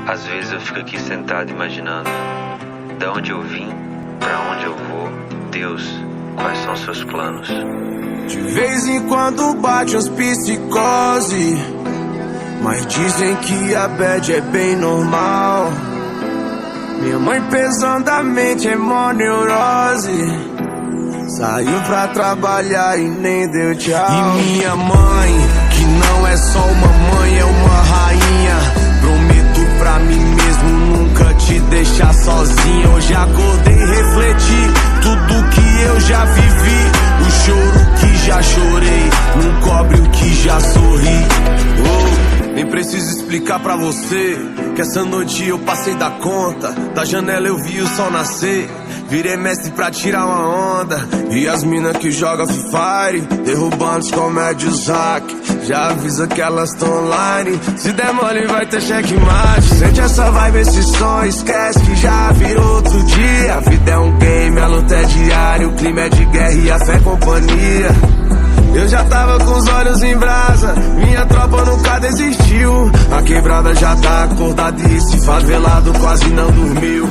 Às vezes eu fico aqui sentado imaginando da onde eu vim, pra onde eu vou. Deus, quais são seus planos? De vez em quando bate uns psicose, mas dizem que a bad é bem normal. Minha mãe pesadamente é mó neurose, saiu pra trabalhar e nem deu tchau. E minha mãe, que não é só uma mãe, é uma rainha. Prometo pra mim mesmo nunca te deixar sozinha. Hoje acordei e refleti tudo que eu já vivi. O choro que já chorei não cobre o que já sorri. Oh, nem preciso explicar pra você que essa noite eu passei da conta. Da janela eu vi o sol nascer, virei mestre pra tirar uma onda. E as mina que joga Free Fire, derrubando os comédios hack, já avisa que elas tão online. Se der mole vai ter checkmate. Sente essa vibe, esse som, esquece que já virou outro dia. A vida é um game, a luta é diária, o clima é de guerra e a fé é companhia. Eu já tava com os olhos em brasa, minha tropa nunca desistiu. A quebrada já tá acordada e esse favelado quase não dormiu.